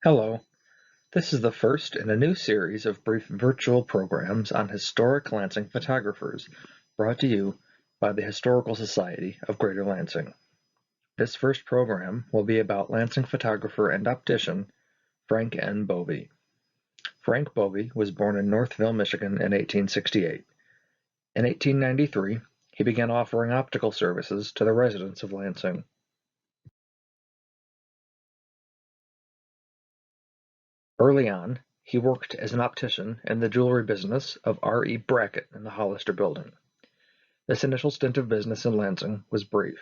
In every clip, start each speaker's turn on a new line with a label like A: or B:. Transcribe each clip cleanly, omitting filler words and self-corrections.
A: Hello, this is the first in a new series of brief virtual programs on historic Lansing photographers, brought to you by the Historical Society of Greater Lansing. This first program will be about Lansing photographer and optician Frank N. Bovee. Frank Bovee was born in Northville, Michigan in 1868. In 1893, he began offering optical services to the residents of Lansing. Early on, he worked as an optician in the jewelry business of R. E. Brackett in the Hollister Building. This initial stint of business in Lansing was brief.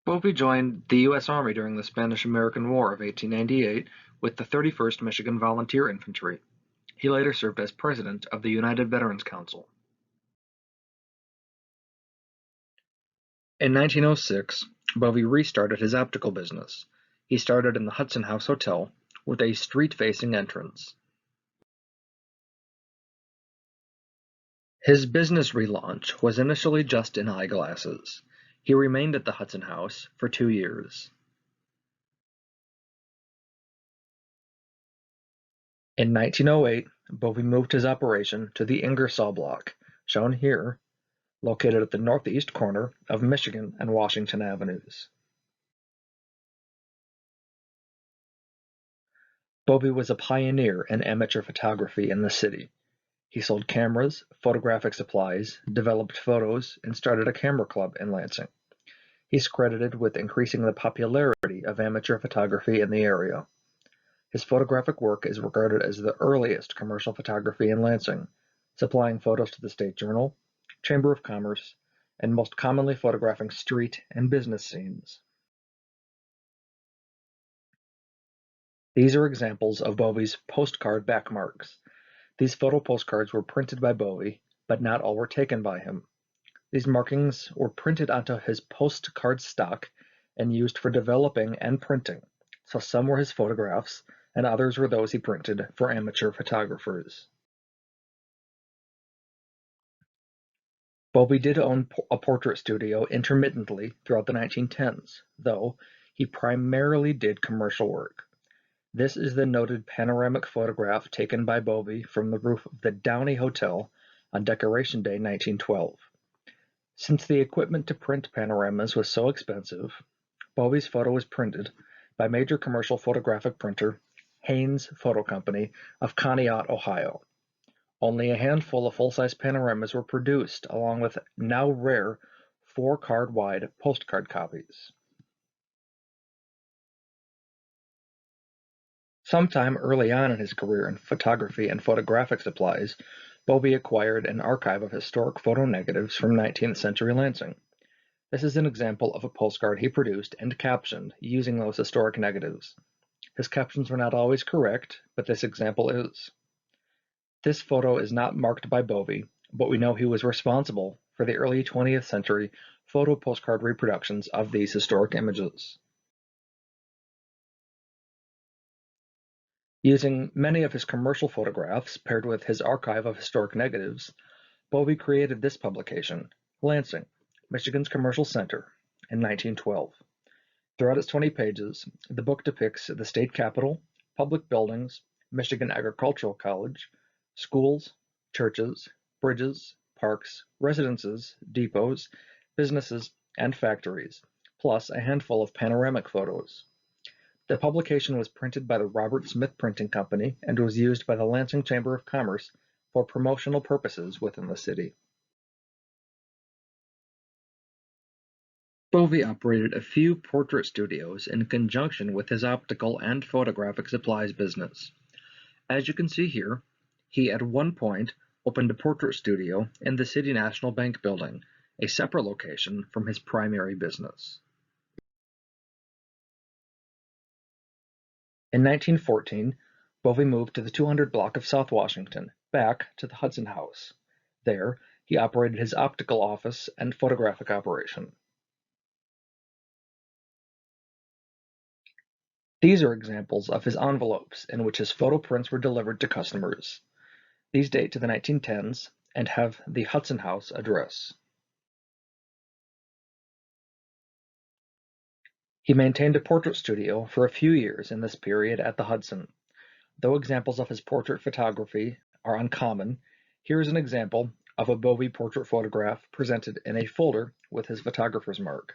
A: Bovee joined the U.S. Army during the Spanish-American War of 1898 with the 31st Michigan Volunteer Infantry. He later served as president of the United Veterans Council. In 1906, Bovee restarted his optical business. He started in the Hudson House Hotel with a street-facing entrance. His business relaunch was initially just in eyeglasses. He remained at the Hudson House for 2 years. In 1908, Bovee moved his operation to the Ingersoll Block, shown here, located at the northeast corner of Michigan and Washington Avenues. Bovee was a pioneer in amateur photography in the city. He sold cameras, photographic supplies, developed photos, and started a camera club in Lansing. He's credited with increasing the popularity of amateur photography in the area. His photographic work is regarded as the earliest commercial photography in Lansing, supplying photos to the State Journal, Chamber of Commerce, and most commonly photographing street and business scenes. These are examples of Bovee's postcard backmarks. These photo postcards were printed by Bovee, but not all were taken by him. These markings were printed onto his postcard stock and used for developing and printing, so some were his photographs and others were those he printed for amateur photographers. Bovee did own a portrait studio intermittently throughout the 1910s, though he primarily did commercial work. This is the noted panoramic photograph taken by Bovee from the roof of the Downey Hotel on Decoration Day 1912. Since the equipment to print panoramas was so expensive, Bovee's photo was printed by major commercial photographic printer Haynes Photo Company of Conneaut, Ohio. Only a handful of full-size panoramas were produced, along with now rare 4-card-wide postcard copies. Sometime early on in his career in photography and photographic supplies, Bovee acquired an archive of historic photo negatives from 19th century Lansing. This is an example of a postcard he produced and captioned using those historic negatives. His captions were not always correct, but this example is. This photo is not marked by Bovee, but we know he was responsible for the early 20th century photo postcard reproductions of these historic images. Using many of his commercial photographs paired with his archive of historic negatives, Bovee created this publication, Lansing, Michigan's Commercial Center, in 1912. Throughout its 20 pages, the book depicts the state capitol, public buildings, Michigan Agricultural College, schools, churches, bridges, parks, residences, depots, businesses, and factories, plus a handful of panoramic photos. The publication was printed by the Robert Smith Printing Company and was used by the Lansing Chamber of Commerce for promotional purposes within the city. Bovee operated a few portrait studios in conjunction with his optical and photographic supplies business. As you can see here, he at one point opened a portrait studio in the City National Bank building, a separate location from his primary business. In 1914, Bovee moved to the 200 block of South Washington, back to the Hudson House. There, he operated his optical office and photographic operation. These are examples of his envelopes in which his photo prints were delivered to customers. These date to the 1910s and have the Hudson House address. He maintained a portrait studio for a few years in this period at the Hudson. Though examples of his portrait photography are uncommon, here is an example of a Bovee portrait photograph presented in a folder with his photographer's mark.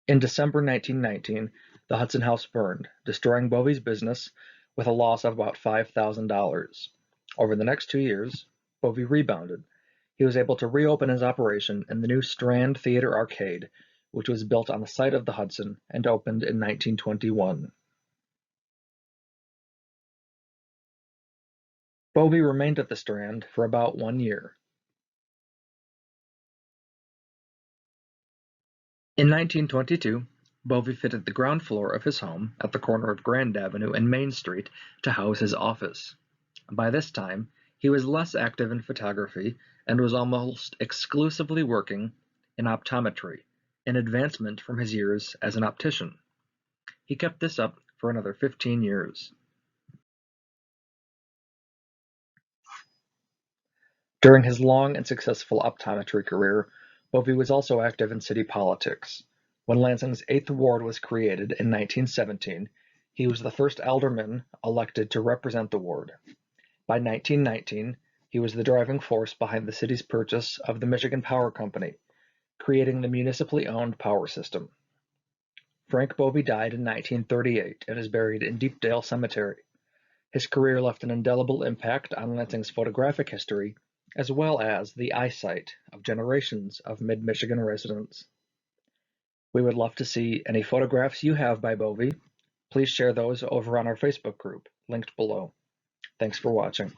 A: In December 1919, the Hudson House burned, destroying Bovee's business with a loss of about $5,000. Over the next 2 years, Bovee rebounded. He was able to reopen his operation in the new Strand Theatre Arcade, which was built on the site of the Hudson and opened in 1921. Bovee remained at the Strand for about 1 year. In 1922, Bovee fitted the ground floor of his home at the corner of Grand Avenue and Main Street to house his office. By this time, he was less active in photography and was almost exclusively working in optometry, an advancement from his years as an optician. He kept this up for another 15 years. During his long and successful optometry career, Bovee was also active in city politics. When Lansing's 8th Ward was created in 1917, he was the first alderman elected to represent the ward. By 1919, he was the driving force behind the city's purchase of the Michigan Power Company, creating the municipally owned power system. Frank Bovee died in 1938 and is buried in Deepdale Cemetery. His career left an indelible impact on Lansing's photographic history, as well as the eyesight of generations of mid-Michigan residents. We would love to see any photographs you have by Bovee. Please share those over on our Facebook group, linked below. Thanks for watching.